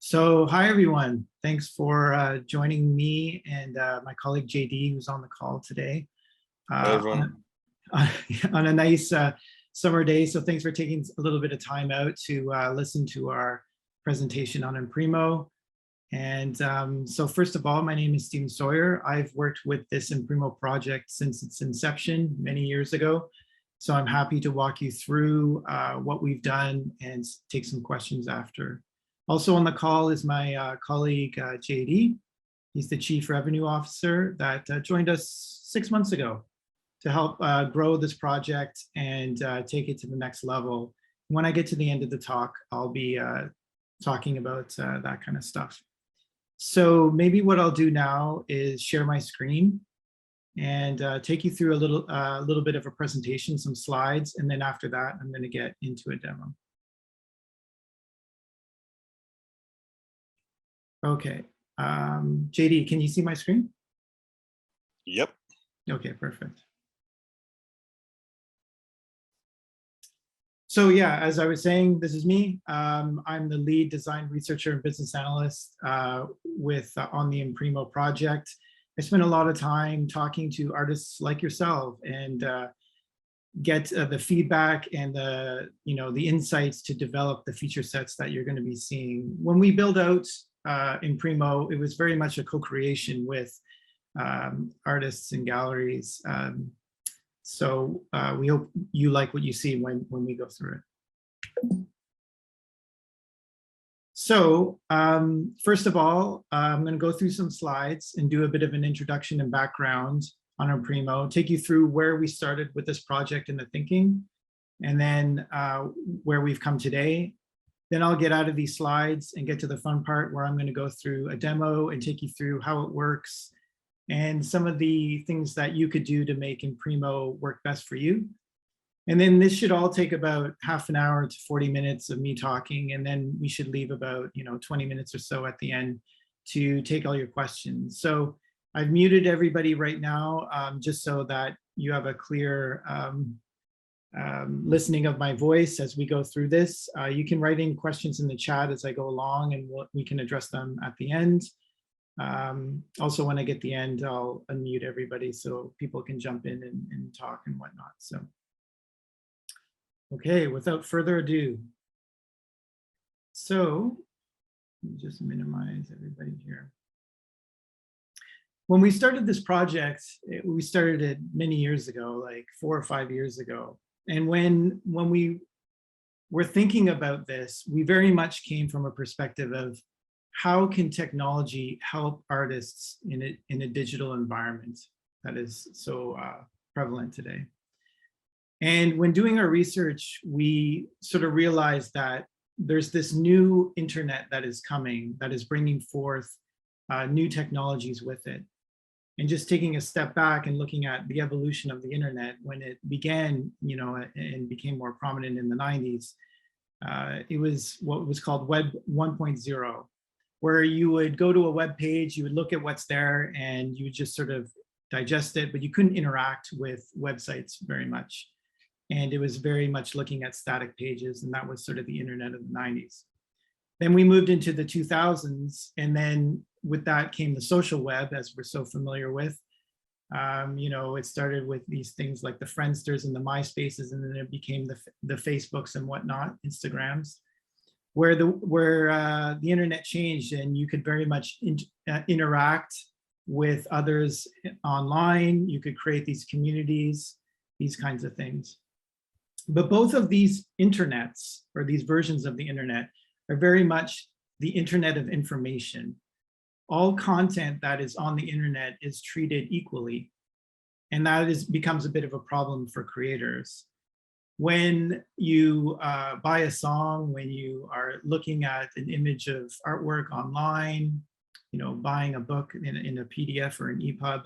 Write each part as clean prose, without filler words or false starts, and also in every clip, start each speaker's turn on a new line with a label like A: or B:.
A: Hi everyone. Thanks for joining me and my colleague JD, who's on the call today
B: Hey
A: uh,
B: everyone.
A: on, on a nice summer day. So thanks for taking a little bit of time out to listen to our presentation on Imprimo. And so first of all, my name is Sawyer. I've worked with this Imprimo project since its inception many years ago. So I'm happy to walk you through what we've done and take some questions after. Also on the call is my colleague, JD. He's the Chief Revenue Officer that joined us 6 months ago to help grow this project and take it to the next level. When I get to the end of the talk, I'll be talking about that kind of stuff. So maybe what I'll do now is share my screen and take you through a little bit of a presentation, some slides, and then after that, I'm going to get into a demo. Okay, JD, can you see my screen?
B: Yep.
A: Okay, perfect. So yeah, as I was saying, this is me. I'm the lead design researcher and business analyst on the Imprimo project. I spent a lot of time talking to artists like yourself and get the feedback and the insights to develop the feature sets that you're going to be seeing. When we build out Imprimo, it was very much a co-creation with artists and galleries. So we hope you like what you see when we go through it. So first of all, I'm going to go through some slides and do a bit of an introduction and background on Imprimo, take you through where we started with this project and the thinking, and then where we've come today. Then I'll get out of these slides and get to the fun part where I'm going to go through a demo and take you through how it works and some of the things that you could do to make Imprimo work best for you. And then this should all take about half an hour to 40 minutes of me talking, and then we should leave about 20 minutes or so at the end to take all your questions. So I've muted everybody right now just so that you have a clear listening of my voice as we go through this. You can write in questions in the chat as I go along, and we can address them at the end. Also, when I get the end, I'll unmute everybody so people can jump in and talk and whatnot. So, okay, without further ado. So, let me just minimize everybody here. When we started this project, we started it many years ago, like 4 or 5 years ago. And when we were thinking about this, we very much came from a perspective of how can technology help artists in a digital environment that is so prevalent today. And when doing our research, we sort of realized that there's this new internet that is coming, that is bringing forth new technologies with it. And just taking a step back and looking at the evolution of the internet when it began, and became more prominent in the 90s, it was what was called Web 1.0, where you would go to a web page, you would look at what's there, and you would just sort of digest it, but you couldn't interact with websites very much. And it was very much looking at static pages, and that was sort of the internet of the 90s. Then we moved into the 2000s, and then with that came the social web, as we're so familiar with. It started with these things like the Friendsters and the MySpaces, and then it became the Facebooks and whatnot, Instagrams, where the internet changed, and you could very much interact with others online. You could create these communities, these kinds of things. But both of these internets, or these versions of the internet, are very much the internet of information. All content that is on the internet is treated equally, and that becomes a bit of a problem for creators. When you buy a song, when you are looking at an image of artwork online, buying a book in a PDF or an EPUB,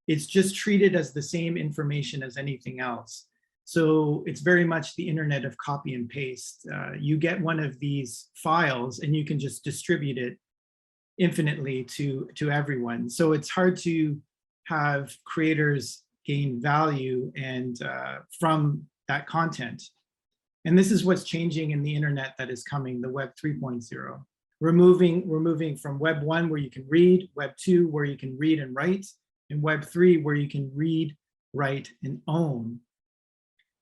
A: it's just treated as the same information as anything else. So it's very much the internet of copy and paste. You get one of these files and you can just distribute it infinitely to everyone. So it's hard to have creators gain value and from that content. And this is what's changing in the internet that is coming, the Web 3.0. We're moving from Web 1 where you can read, Web 2 where you can read and write, and Web 3 where you can read, write, and own.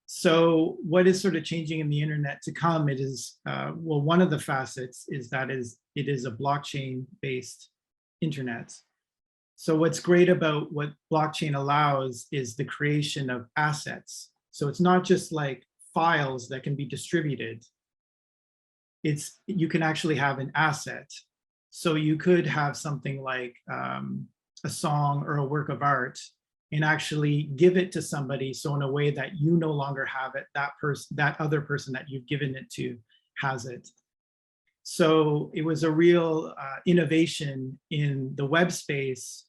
A: So what is sort of changing in the internet to come? It is, well, one of the facets is that it is a blockchain-based internet. So what's great about what blockchain allows is the creation of assets. So it's not just like files that can be distributed. You can actually have an asset. So you could have something like a song or a work of art and actually give it to somebody. So in a way that you no longer have it, that other person that you've given it to has it. So it was a real innovation in the web space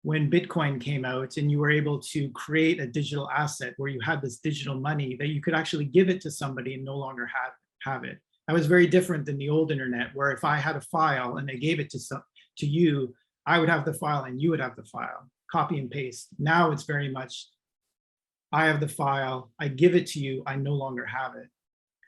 A: when Bitcoin came out and you were able to create a digital asset where you had this digital money that you could actually give it to somebody and no longer have it. That was very different than the old internet, where if I had a file and I gave it to you, I would have the file and you would have the file, copy and paste. Now it's very much, I have the file, I give it to you, I no longer have it.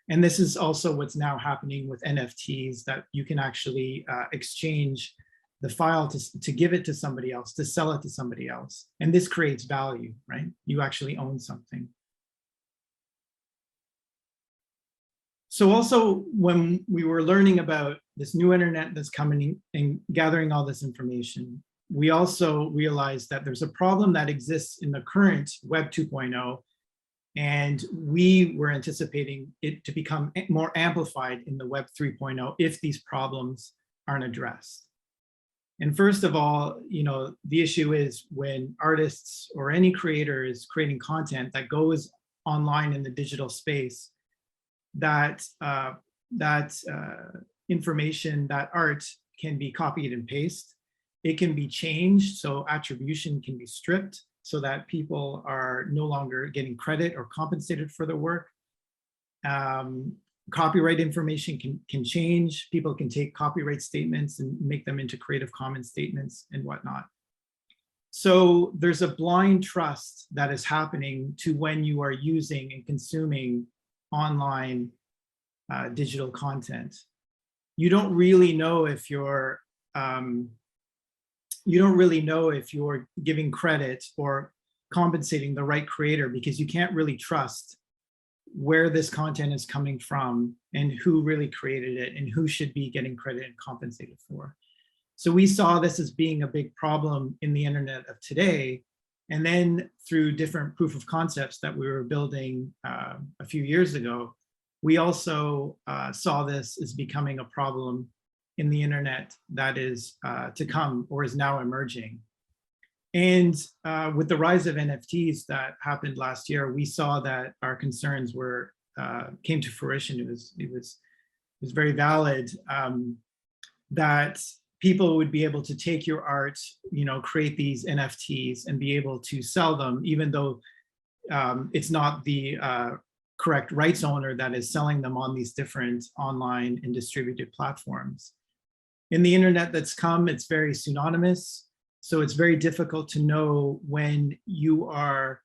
A: And this is also what's now happening with NFTs, that you can actually exchange the file to give it to somebody else, to sell it to somebody else. And this creates value, right? You actually own something. So also when we were learning about this new internet that's coming and gathering all this information, we also realized that there's a problem that exists in the current Web 2.0, and we were anticipating it to become more amplified in the Web 3.0 if these problems aren't addressed. And first of all, the issue is when artists or any creator is creating content that goes online in the digital space, that information, that art can be copied and pasted. It can be changed, so attribution can be stripped so that people are no longer getting credit or compensated for their work. Copyright information can change. People can take copyright statements and make them into Creative Commons statements and whatnot. So there's a blind trust that is happening to when you are using and consuming online digital content. You don't really know if you're giving credit or compensating the right creator, because you can't really trust where this content is coming from and who really created it and who should be getting credit and compensated for. So we saw this as being a big problem in the internet of today. And then through different proof of concepts that we were building a few years ago, we also saw this as becoming a problem in the internet that is to come or is now emerging. And with the rise of NFTs that happened last year, we saw that our concerns came to fruition. It was very valid that people would be able to take your art, create these NFTs and be able to sell them, even though it's not the correct rights owner that is selling them on these different online and distributed platforms. In the internet that's come, it's very pseudonymous. So it's very difficult to know when you are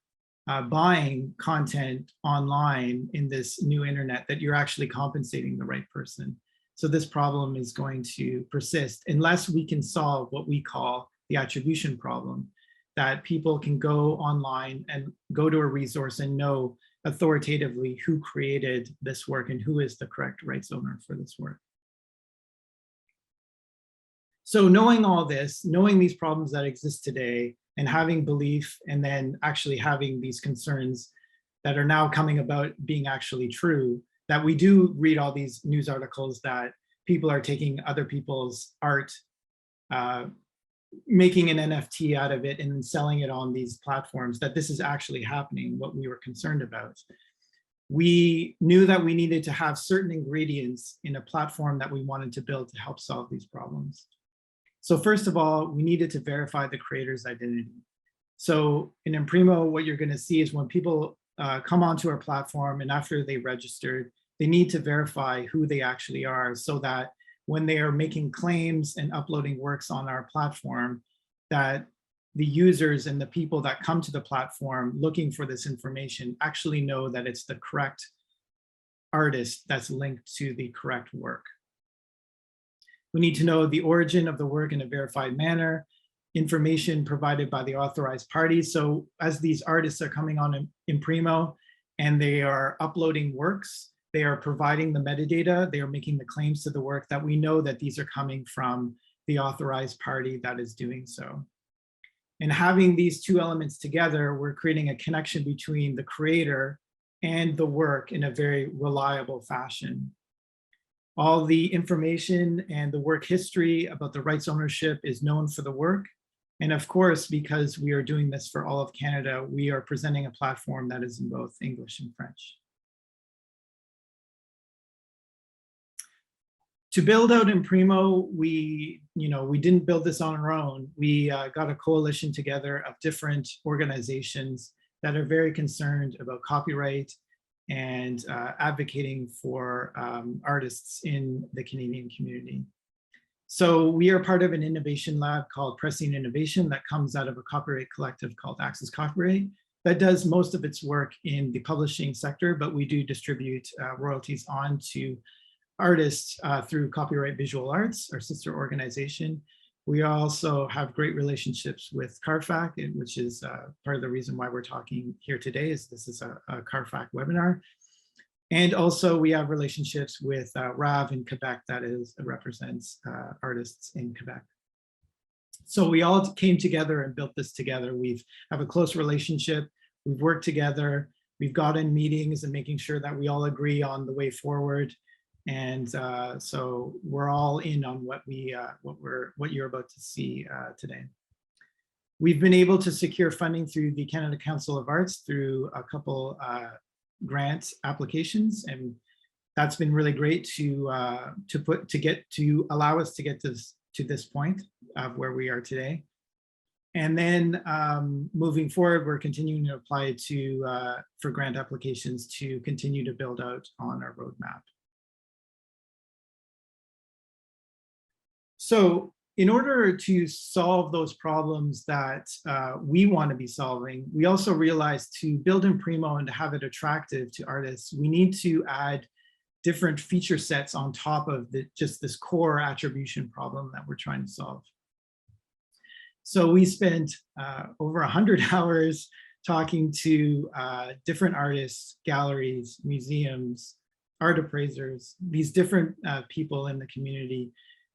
A: buying content online in this new internet that you're actually compensating the right person. So this problem is going to persist unless we can solve what we call the attribution problem, that people can go online and go to a resource and know authoritatively who created this work and who is the correct rights owner for this work. So knowing all this, knowing these problems that exist today and having belief and then actually having these concerns that are now coming about being actually true, that we do read all these news articles that people are taking other people's art, making an NFT out of it and then selling it on these platforms, that this is actually happening, what we were concerned about. We knew that we needed to have certain ingredients in a platform that we wanted to build to help solve these problems. So first of all, we needed to verify the creator's identity. So in Imprimo, what you're going to see is when people come onto our platform and after they registered, they need to verify who they actually are, so that when they are making claims and uploading works on our platform, that the users and the people that come to the platform looking for this information actually know that it's the correct artist that's linked to the correct work. We need to know the origin of the work in a verified manner, information provided by the authorized parties. So as these artists are coming on Imprimo and they are uploading works, they are providing the metadata, they are making the claims to the work, that we know that these are coming from the authorized party that is doing so. And having these two elements together, we're creating a connection between the creator and the work in a very reliable fashion. All the information and the work history about the rights ownership is known for the work. And of course, because we are doing this for all of Canada, we are presenting a platform that is in both English and French. To build out Imprimo, we didn't build this on our own. We got a coalition together of different organizations that are very concerned about copyright and advocating for artists in the Canadian community. So we are part of an innovation lab called Prescient Innovations that comes out of a copyright collective called Access Copyright that does most of its work in the publishing sector, but we do distribute royalties on to artists through Copyright Visual Arts, our sister organization. We also have great relationships with CARFAC, which is part of the reason why we're talking here today, is this is a CARFAC webinar. And also we have relationships with RAV in Quebec that represents artists in Quebec. So we all came together and built this together. We have a close relationship. We've worked together. We've got in meetings and making sure that we all agree on the way forward. And so we're all in on what you're about to see today. We've been able to secure funding through the Canada Council of Arts through a couple grant applications, and that's been really great to allow us to get to this point of where we are today. And then moving forward, we're continuing to apply for grant applications to continue to build out on our roadmap. So in order to solve those problems that we want to be solving, we also realized to build Imprimo and to have it attractive to artists, we need to add different feature sets on top of just this core attribution problem that we're trying to solve. So we spent over 100 hours talking to different artists, galleries, museums, art appraisers, these different people in the community,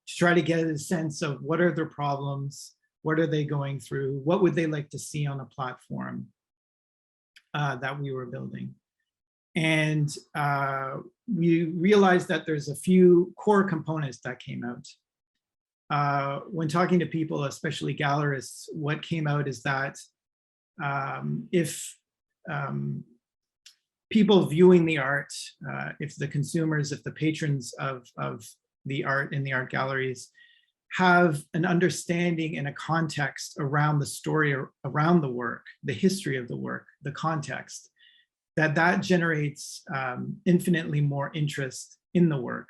A: to try to get a sense of what are their problems, what are they going through, what would they like to see on a platform that we were building. And we realized that there's a few core components that came out. When talking to people, especially gallerists, what came out is that if people viewing the art, if the consumers, if the patrons of the art in the art galleries have an understanding and a context around the story, around the work, the history of the work, the context, that generates infinitely more interest in the work.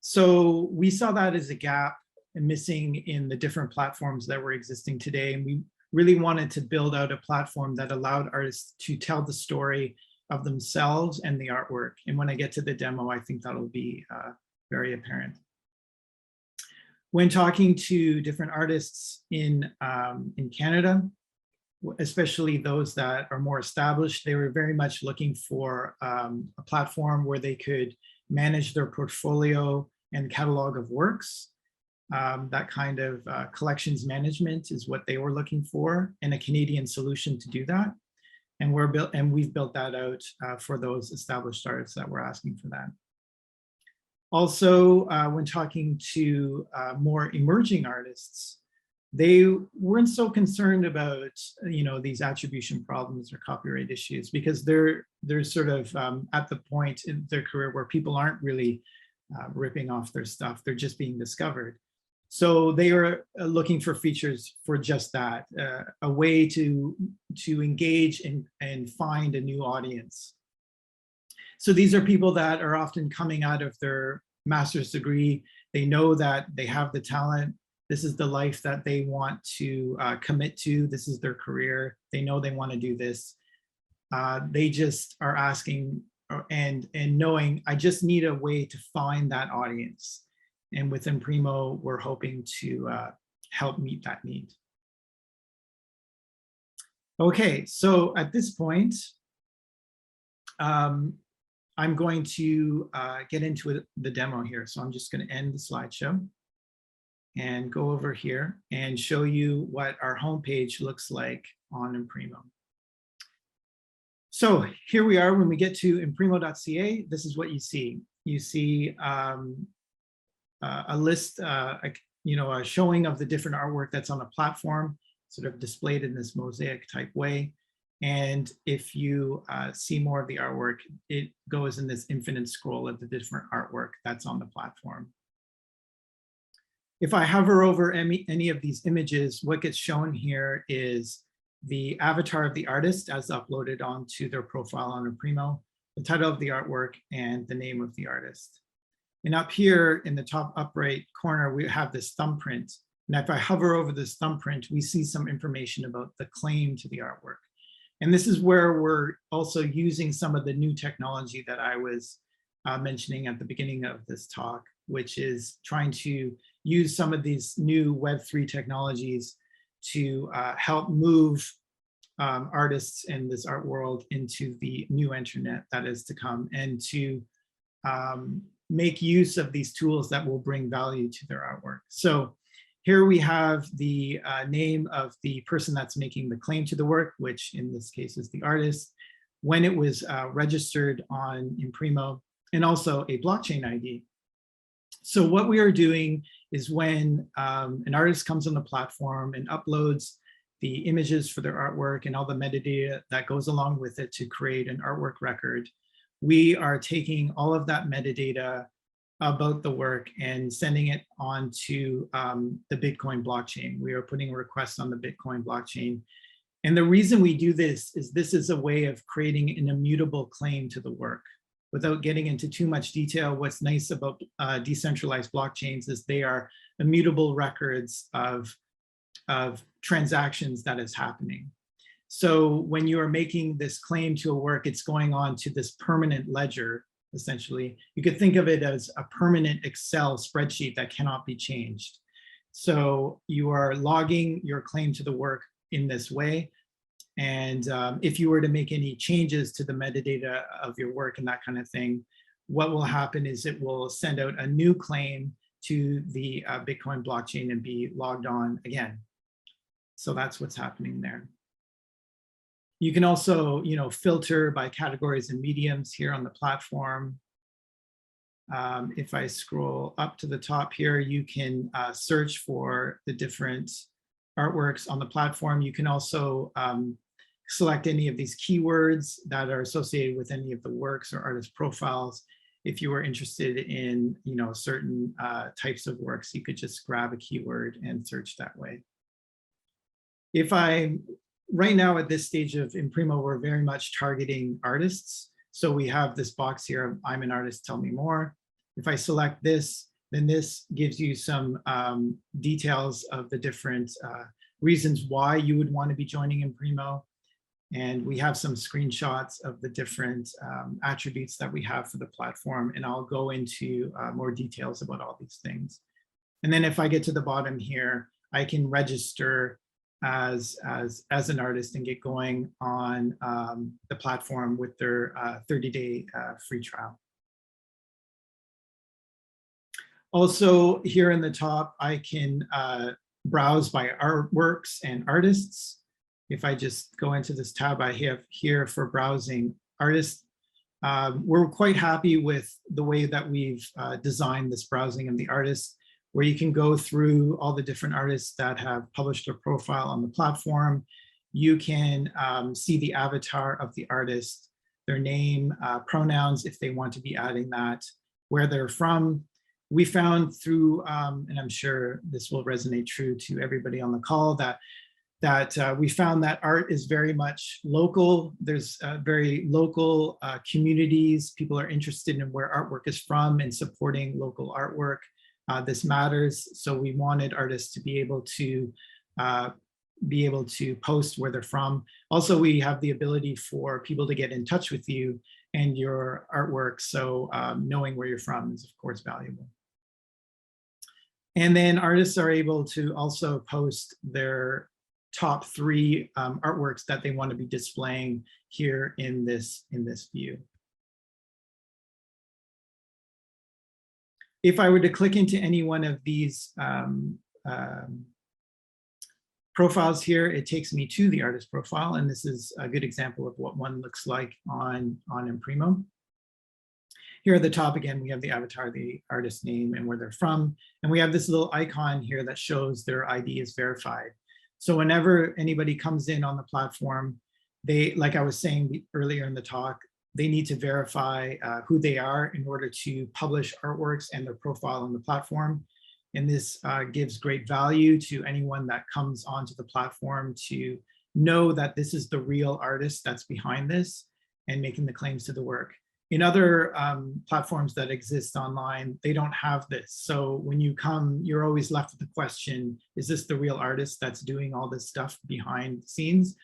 A: So we saw that as a gap missing in the different platforms that were existing today. And we really wanted to build out a platform that allowed artists to tell the story of themselves and the artwork. And when I get to the demo, I think that'll be very apparent. When talking to different artists in Canada, especially those that are more established, they were very much looking for a platform where they could manage their portfolio and catalog of works. That kind of collections management is what they were looking for, and a Canadian solution to do that. And we've built that out for those established artists that were asking for that. Also, when talking to more emerging artists, they weren't so concerned about these attribution problems or copyright issues, because they're sort of at the point in their career where people aren't really ripping off their stuff, they're just being discovered. So they are looking for features for just that, a way to engage and find a new audience. So these are people that are often coming out of their master's degree. They know that they have the talent. This is the life that they want to commit to. This is their career. They know they want to do this. They just are asking and knowing, I just need a way to find that audience. And with Imprimo, we're hoping to help meet that need. Okay, so at this point, I'm going to get into the demo here. So I'm just going to end the slideshow and go over here and show you what our homepage looks like on Imprimo. So here we are. When we get to imprimo.ca, this is what you see. You see a list, a showing of the different artwork that's on the platform, sort of displayed in this mosaic type way. And if you see more of the artwork, it goes in this infinite scroll of the different artwork that's on the platform. If I hover over any of these images, what gets shown here is the avatar of the artist as uploaded onto their profile on Imprimo, the title of the artwork, and the name of the artist. And up here in the top upright corner, we have this thumbprint. And if I hover over this thumbprint, we see some information about the claim to the artwork. And this is where we're also using some of the new technology that I was mentioning at the beginning of this talk, which is trying to use some of these new Web3 technologies to help move artists in this art world into the new internet that is to come, and to make use of these tools that will bring value to their artwork. So here we have the name of the person that's making the claim to the work, which in this case is the artist, when it was registered on Imprimo, and also a blockchain ID. So what we are doing is when an artist comes on the platform and uploads the images for their artwork and all the metadata that goes along with it to create an artwork record, we are taking all of that metadata about the work and sending it on to the Bitcoin blockchain. We are putting a request on the Bitcoin blockchain. And the reason we do this is a way of creating an immutable claim to the work. Without getting into too much detail, what's nice about decentralized blockchains is they are immutable records of transactions that is happening. So when you are making this claim to a work, it's going on to this permanent ledger, essentially. You could think of it as a permanent Excel spreadsheet that cannot be changed. So you are logging your claim to the work in this way. And if you were to make any changes to the metadata of your work and that kind of thing, what will happen is it will send out a new claim to the Bitcoin blockchain and be logged on again. So that's what's happening there. You can also, filter by categories and mediums here on the platform. If I scroll up to the top here, you can search for the different artworks on the platform. You can also select any of these keywords that are associated with any of the works or artist profiles. If you were interested in, certain types of works, you could just grab a keyword and search that way. Right now at this stage of Imprimo, we're very much targeting artists. So we have this box here of I'm an artist, tell me more. If I select this, then this gives you some details of the different reasons why you would want to be joining Imprimo. And we have some screenshots of the different attributes that we have for the platform. And I'll go into more details about all these things. And then if I get to the bottom here, I can register as an artist and get going on the platform with their 30-day free trial. Also here in the top, I can browse by artworks and artists. If I just go into this tab I have here for browsing artists, we're quite happy with the way that we've designed this browsing of the artists, where you can go through all the different artists that have published their profile on the platform. You can see the avatar of the artist, their name, pronouns, if they want to be adding that, where they're from. We found through, and I'm sure this will resonate true to everybody on the call, that we found that art is very much local. There's very local communities. People are interested in where artwork is from and supporting local artwork. This matters. So we wanted artists to be able to post where they're from. Also, we have the ability for people to get in touch with you and your artwork. So knowing where you're from is of course valuable. And then artists are able to also post their top 3 artworks that they want to be displaying here in this view. If I were to click into any one of these profiles here, it takes me to the artist profile, and this is a good example of what one looks like on Imprimo. Here at the top, again, we have the avatar, the artist name, and where they're from, and we have this little icon here that shows their ID is verified. So whenever anybody comes in on the platform, they, like I was saying earlier in the talk, they need to verify who they are in order to publish artworks and their profile on the platform. And this gives great value to anyone that comes onto the platform to know that this is the real artist that's behind this and making the claims to the work. In other platforms that exist online, they don't have this. So when you come, you're always left with the question, is this the real artist that's doing all this stuff behind the scenes?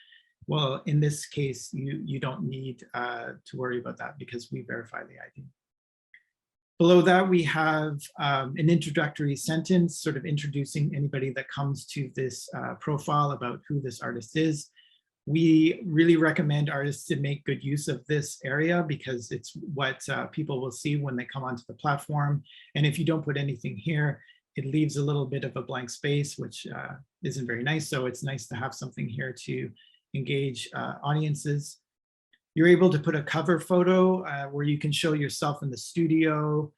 A: Well, in this case, you don't need to worry about that because we verify the ID. Below that, we have an introductory sentence, sort of introducing anybody that comes to this profile about who this artist is. We really recommend artists to make good use of this area because it's what people will see when they come onto the platform. And if you don't put anything here, it leaves a little bit of a blank space, which isn't very nice. So it's nice to have something here to engage audiences. You're able to put a cover photo where you can show yourself in the studio,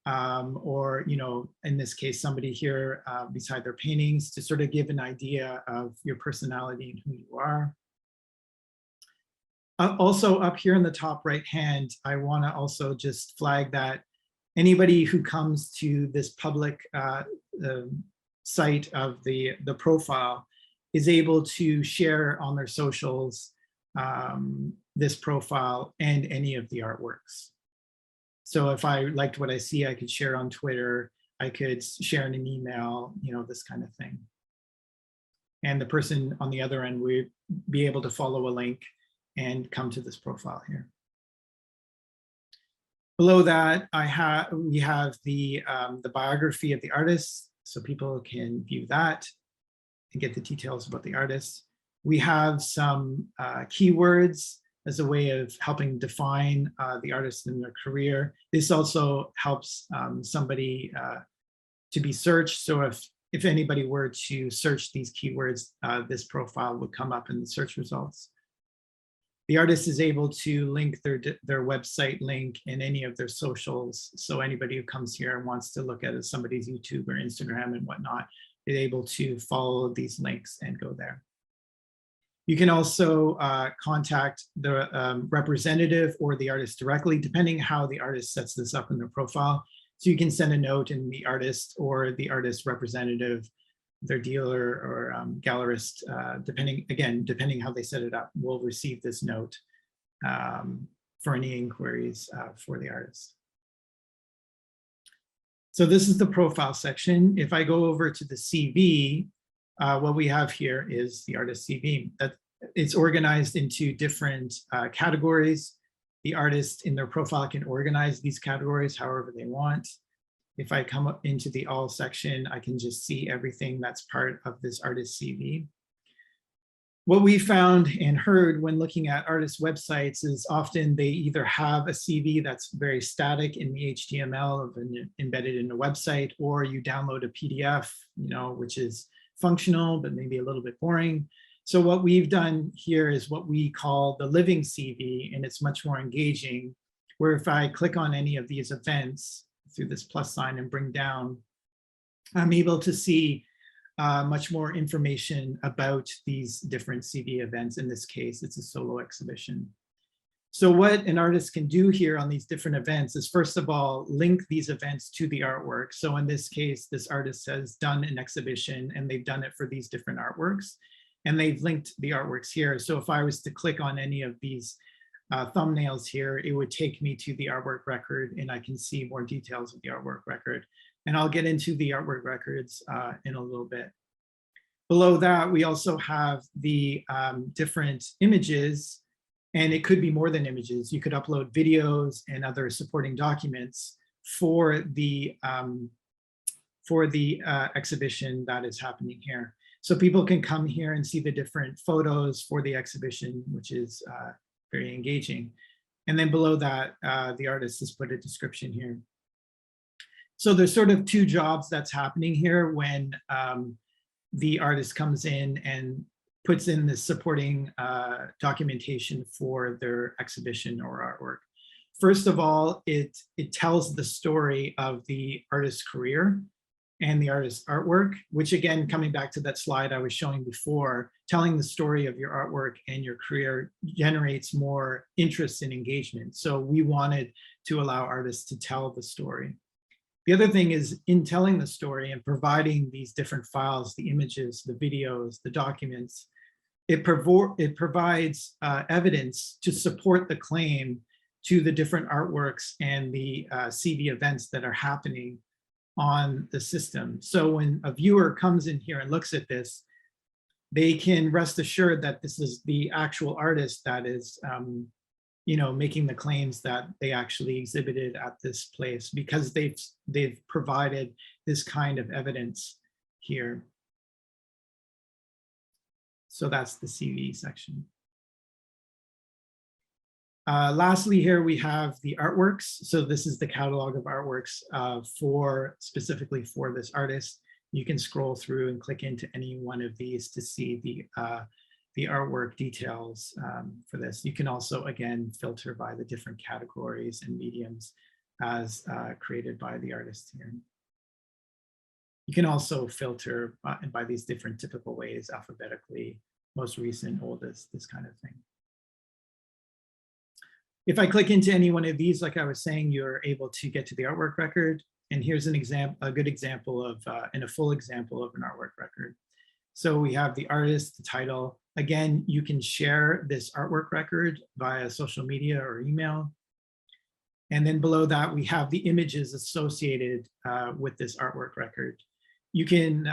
A: or, you know, in this case, somebody here beside their paintings to sort of give an idea of your personality and who you are. Also up here in the top right hand, I want to also just flag that anybody who comes to this public site of the profile is able to share on their socials this profile and any of the artworks. So if I liked what I see, I could share on Twitter, I could share in an email, you know, this kind of thing. And the person on the other end would be able to follow a link and come to this profile here. Below that, we have the biography of the artist, so people can view that and get the details about the artist. We have some keywords as a way of helping define the artist in their career. This also helps somebody to be searched. So if anybody were to search these keywords, this profile would come up in the search results. The artist is able to link their website link in any of their socials. So anybody who comes here and wants to look at somebody's YouTube or Instagram and whatnot, is able to follow these links and go there. You can also contact the representative or the artist directly, depending how the artist sets this up in their profile. So you can send a note and the artist or the artist representative, their dealer or gallerist, depending how they set it up, will receive this note for any inquiries for the artist. So this is the profile section. If I go over to the CV, what we have here is the artist CV. It's organized into different categories. The artist in their profile can organize these categories however they want. If I come up into the all section, I can just see everything that's part of this artist CV. What we found and heard when looking at artist websites is often they either have a CV that's very static in the HTML of embedded in a website, or you download a PDF, you know, which is functional, but maybe a little bit boring. So what we've done here is what we call the living CV, and it's much more engaging, where if I click on any of these events through this plus sign and bring down, I'm able to see much more information about these different CV events. In this case, it's a solo exhibition. So what an artist can do here on these different events is, first of all, link these events to the artwork. So in this case, this artist has done an exhibition and they've done it for these different artworks, and they've linked the artworks here. So if I was to click on any of these thumbnails here, it would take me to the artwork record and I can see more details of the artwork record. And I'll get into the artwork records in a little bit. Below that, we also have the different images, and it could be more than images. You could upload videos and other supporting documents for the for the exhibition that is happening here. So people can come here and see the different photos for the exhibition, which is very engaging. And then below that, the artist has put a description here. So there's sort of two jobs that's happening here when the artist comes in and puts in the supporting documentation for their exhibition or artwork. First of all, it tells the story of the artist's career and the artist's artwork, which again, coming back to that slide I was showing before, telling the story of your artwork and your career generates more interest and engagement. So we wanted to allow artists to tell the story. The other thing is in telling the story and providing these different files, the images, the videos, the documents, it provides evidence to support the claim to the different artworks and the CV events that are happening on the system. So when a viewer comes in here and looks at this, they can rest assured that this is the actual artist that is making the claims that they actually exhibited at this place, because they've provided this kind of evidence here. So that's the CV section. Lastly, here we have the artworks. So this is the catalog of artworks specifically for this artist. You can scroll through and click into any one of these to see the artwork details for this. You can also, again, filter by the different categories and mediums as created by the artist here. You can also filter by these different typical ways, alphabetically, most recent, oldest, this kind of thing. If I click into any one of these, like I was saying, you're able to get to the artwork record. And here's an example, a good example of, and a full example of an artwork record. So we have the artist, the title. Again, you can share this artwork record via social media or email. And then below that, we have the images associated with this artwork record. You can,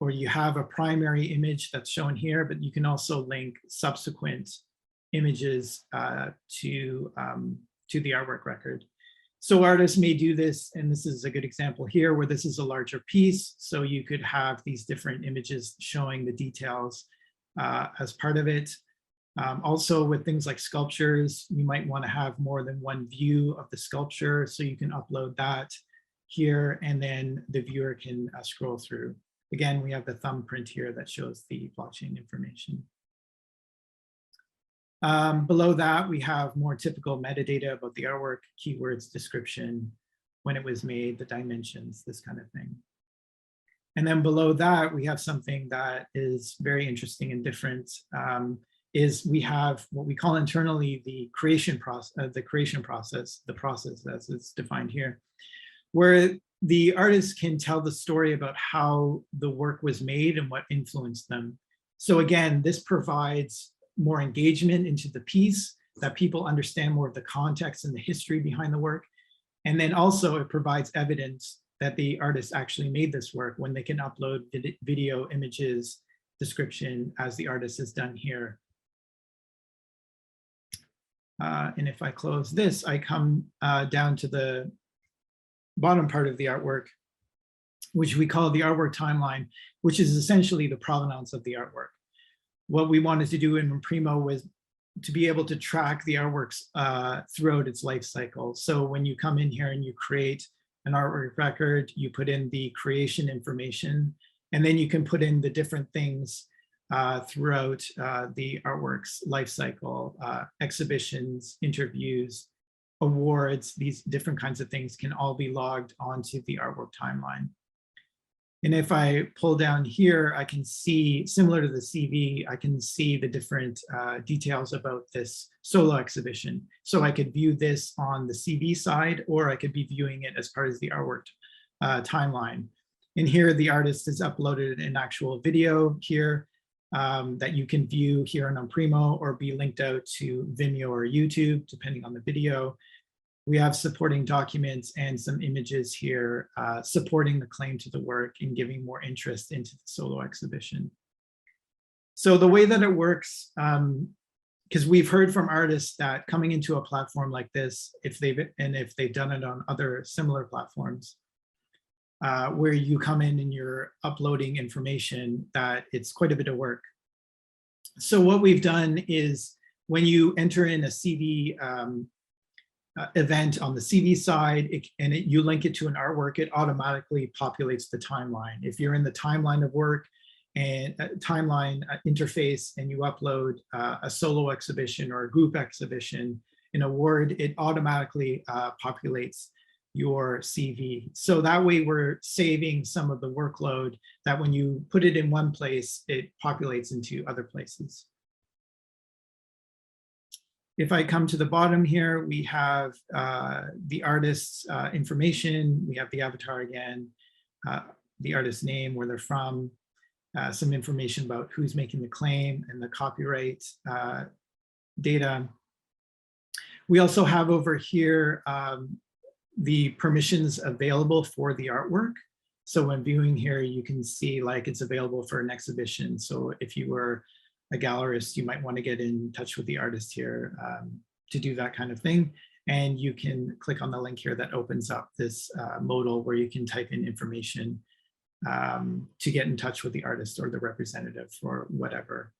A: or you have a primary image that's shown here, but you can also link subsequent images to the artwork record. So artists may do this, and this is a good example here where this is a larger piece. So you could have these different images showing the details as part of it. Also with things like sculptures, you might want to have more than one view of the sculpture. So you can upload that here, and then the viewer can scroll through. Again, we have the thumbprint here that shows the blockchain information. Below that, we have more typical metadata about the artwork, keywords, description, when it was made, the dimensions, this kind of thing. And then below that, we have something that is very interesting and different, is we have what we call internally the creation process, the process as it's defined here, where the artist can tell the story about how the work was made and what influenced them. So again, this provides more engagement into the piece, that people understand more of the context and the history behind the work. And then also it provides evidence that the artist actually made this work when they can upload video, images, description, as the artist has done here. And if I close this, I come down to the bottom part of the artwork, which we call the artwork timeline, which is essentially the provenance of the artwork. What we wanted to do in Imprimo was to be able to track the artworks throughout its life cycle. So when you come in here and you create an artwork record, you put in the creation information, and then you can put in the different things throughout the artwork's life cycle, exhibitions, interviews, awards, these different kinds of things can all be logged onto the artwork timeline. And if I pull down here, I can see, similar to the CV, I can see the different details about this solo exhibition. So I could view this on the CV side, or I could be viewing it as part of the artwork timeline. And here the artist has uploaded an actual video here that you can view here on Imprimo, or be linked out to Vimeo or YouTube, depending on the video. We have supporting documents and some images here supporting the claim to the work and giving more interest into the solo exhibition. So the way that it works, because we've heard from artists that coming into a platform like this, if they've done it on other similar platforms, where you come in and you're uploading information, that it's quite a bit of work. So what we've done is when you enter in a CV event on the CV side, you link it to an artwork, it automatically populates the timeline. If you're in the timeline of work and timeline interface and you upload a solo exhibition or a group exhibition in a Word, it automatically populates your CV. So that way we're saving some of the workload that when you put it in one place, it populates into other places. If I come to the bottom here, we have the artist's information. We have the avatar again, the artist's name, where they're from, some information about who's making the claim and the copyright data. We also have over here the permissions available for the artwork. So when viewing here, you can see like it's available for an exhibition. So if you were a gallerist, you might want to get in touch with the artist here to do that kind of thing. And you can click on the link here that opens up this modal where you can type in information to get in touch with the artist or the representative for whatever.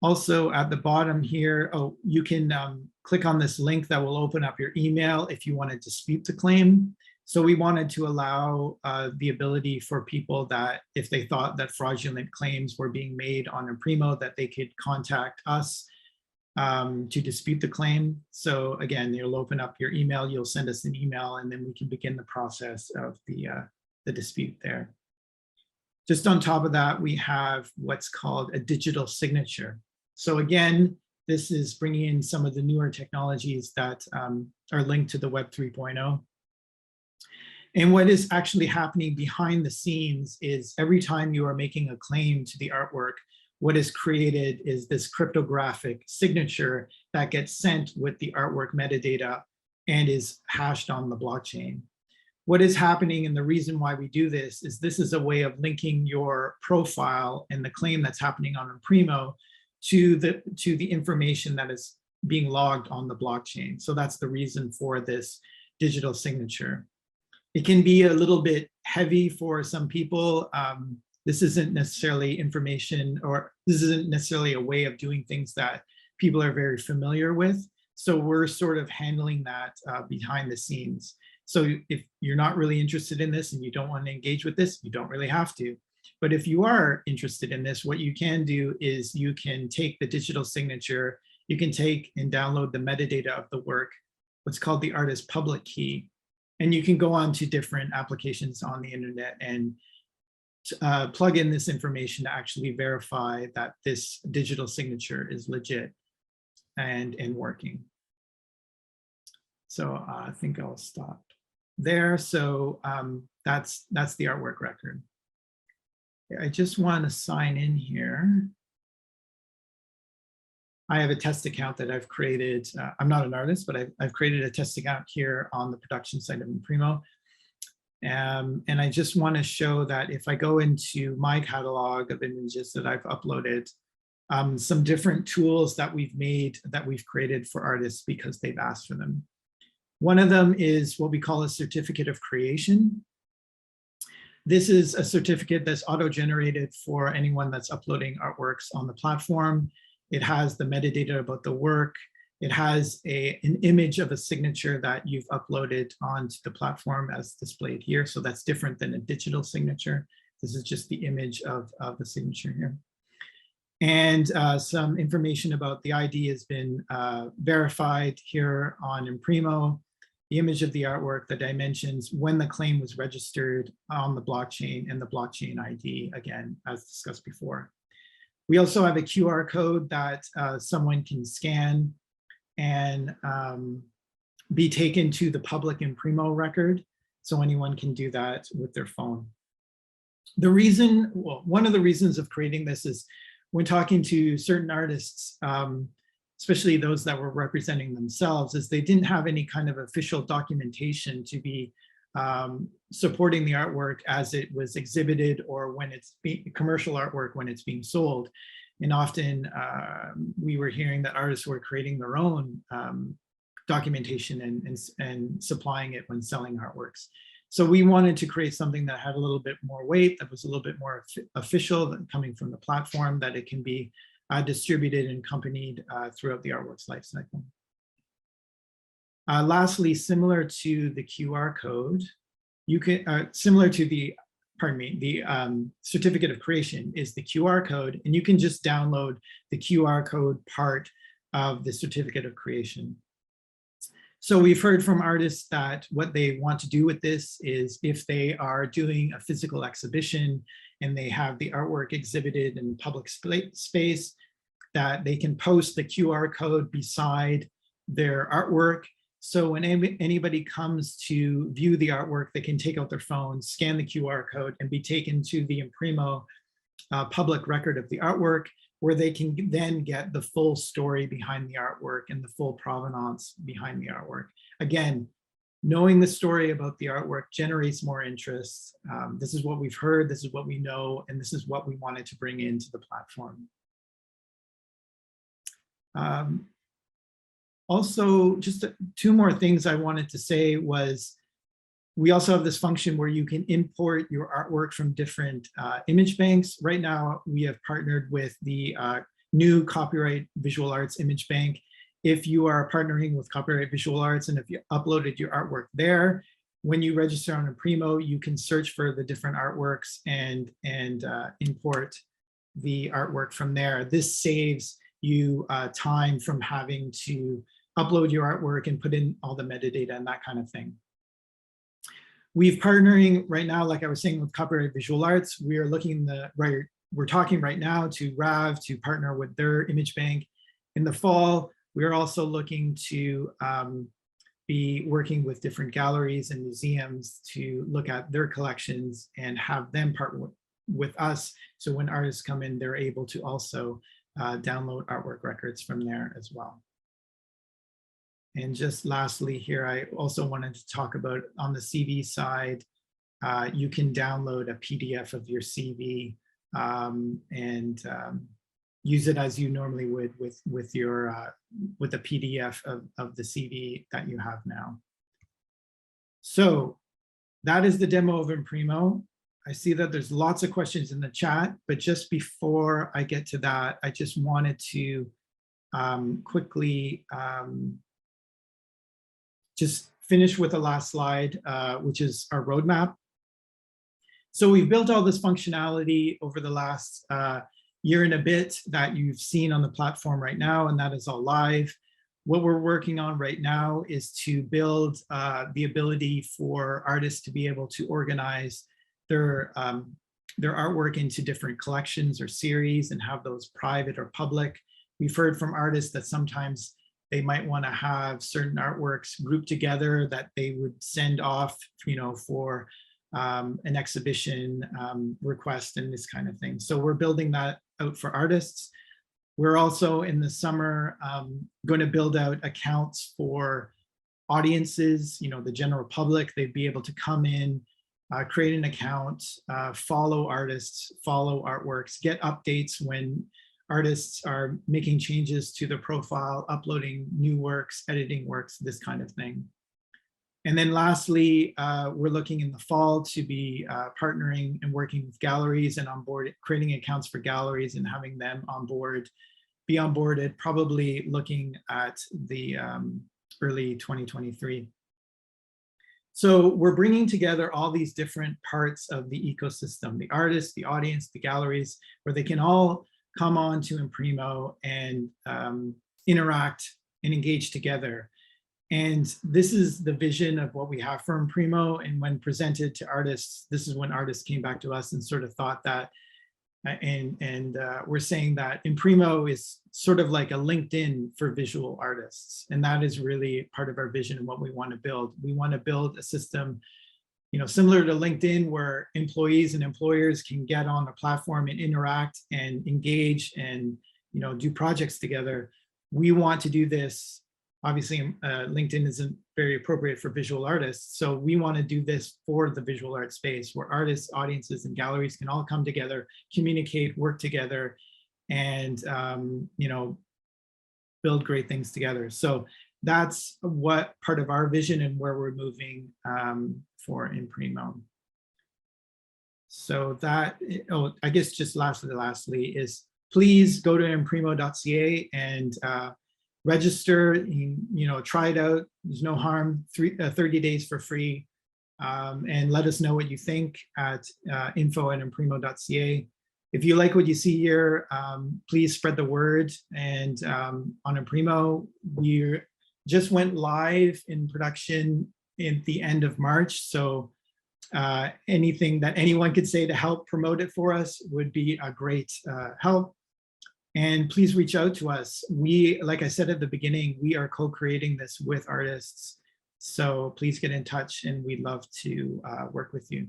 A: Also at the bottom here, you can click on this link that will open up your email if you want to dispute the claim. So we wanted to allow the ability for people that if they thought that fraudulent claims were being made on Imprimo, that they could contact us to dispute the claim. So again, you'll open up your email, you'll send us an email, and then we can begin the process of the dispute there. Just on top of that, we have what's called a digital signature. So again, this is bringing in some of the newer technologies that are linked to the Web 3.0. And what is actually happening behind the scenes is every time you are making a claim to the artwork, what is created is this cryptographic signature that gets sent with the artwork metadata and is hashed on the blockchain. What is happening, and the reason why we do this is a way of linking your profile and the claim that's happening on Imprimo to the information that is being logged on the blockchain. So that's the reason for this digital signature. It can be a little bit heavy for some people. This isn't necessarily information, or this isn't necessarily a way of doing things that people are very familiar with. So we're sort of handling that behind the scenes. So if you're not really interested in this and you don't want to engage with this, you don't really have to. But if you are interested in this, what you can do is you can take the digital signature, you can take and download the metadata of the work, what's called the artist public key. And you can go on to different applications on the internet and plug in this information to actually verify that this digital signature is legit and working. So I think I'll stop there. So that's the artwork record. I just want to sign in here. I have a test account that I've created. I'm not an artist, but I've created a test account here on the production side of Imprimo. And I just want to show that if I go into my catalog of images that I've uploaded, some different tools that we've created for artists because they've asked for them. One of them is what we call a certificate of creation. This is a certificate that's auto-generated for anyone that's uploading artworks on the platform. It has the metadata about the work. It has an image of a signature that you've uploaded onto the platform as displayed here. So that's different than a digital signature. This is just the image of the signature here. And some information about the ID has been verified here on Imprimo. The image of the artwork, the dimensions, when the claim was registered on the blockchain, and the blockchain ID, again, as discussed before. We also have a QR code that someone can scan and be taken to the public Imprimo record. So anyone can do that with their phone. The reason, well, one of the reasons of creating this is when talking to certain artists, especially those that were representing themselves, is they didn't have any kind of official documentation to be supporting the artwork as it was exhibited, or when it's commercial artwork when it's being sold. And often we were hearing that artists were creating their own documentation and supplying it when selling artworks. So we wanted to create something that had a little bit more weight, that was a little bit more official, than coming from the platform, that it can be distributed and accompanied throughout the artwork's life cycle. Lastly, similar to the QR code, you can, similar to the, pardon me, the certificate of creation is the QR code, and you can just download the QR code part of the certificate of creation. So we've heard from artists that what they want to do with this is, if they are doing a physical exhibition and they have the artwork exhibited in public space, that they can post the QR code beside their artwork. So when anybody comes to view the artwork, they can take out their phone, scan the QR code, and be taken to the Imprimo public record of the artwork, where they can then get the full story behind the artwork and the full provenance behind the artwork. Again, knowing the story about the artwork generates more interest. This is what we've heard, this is what we know, and this is what we wanted to bring into the platform. Also, just two more things I wanted to say was, we also have this function where you can import your artwork from different image banks. Right now, we have partnered with the new Copyright Visual Arts Image Bank. If you are partnering with Copyright Visual Arts and if you uploaded your artwork there, when you register on Imprimo, you can search for the different artworks and import the artwork from there. This saves you time from having to upload your artwork and put in all the metadata and that kind of thing. We're partnering right now, like I was saying, with Copyright Visual Arts. We are looking we're talking right now to RAV to partner with their image bank. In the fall, we're also looking to be working with different galleries and museums to look at their collections and have them partner with us. So when artists come in, they're able to also download artwork records from there as well. And just lastly here, I also wanted to talk about, on the CV side, you can download a PDF of your CV and use it as you normally would with your with the PDF of the CV that you have now. So that is the demo of Imprimo. I see that there's lots of questions in the chat, but just before I get to that, I just wanted to quickly just finish with the last slide, which is our roadmap. So we've built all this functionality over the last year and a bit that you've seen on the platform right now, and that is all live. What we're working on right now is to build the ability for artists to be able to organize their artwork into different collections or series and have those private or public. We've heard from artists that sometimes they might want to have certain artworks grouped together that they would send off, for an exhibition request and this kind of thing. So we're building that out for artists. We're also in the summer going to build out accounts for audiences, the general public. They'd be able to come in, create an account, follow artists, follow artworks, get updates when artists are making changes to their profile, uploading new works, editing works, this kind of thing. And then lastly, we're looking in the fall to be partnering and working with galleries and creating accounts for galleries and having them be onboarded, probably looking at the early 2023. So we're bringing together all these different parts of the ecosystem, the artists, the audience, the galleries, where they can all come on to Imprimo and interact and engage together. And this is the vision of what we have for Imprimo. And when presented to artists, this is when artists came back to us and sort of thought that, and we're saying that Imprimo is sort of like a LinkedIn for visual artists. And that is really part of our vision and what we want to build. We want to build a system, similar to LinkedIn, where employees and employers can get on the platform and interact and engage and, do projects together. We want to do this. Obviously, LinkedIn isn't very appropriate for visual artists. So we want to do this for the visual art space, where artists, audiences, and galleries can all come together, communicate, work together, and, build great things together. So that's what part of our vision and where we're moving for Imprimo. So that, oh, I guess just lastly is please go to imprimo.ca and register, try it out. There's no harm, 30 days for free. And let us know what you think at info@imprimo.ca. If you like what you see here, please spread the word. And on Imprimo, we just went live in production at the end of March. So anything that anyone could say to help promote it for us would be a great help. And please reach out to us. We, like I said at the beginning, we are co-creating this with artists. So please get in touch and we'd love to work with you.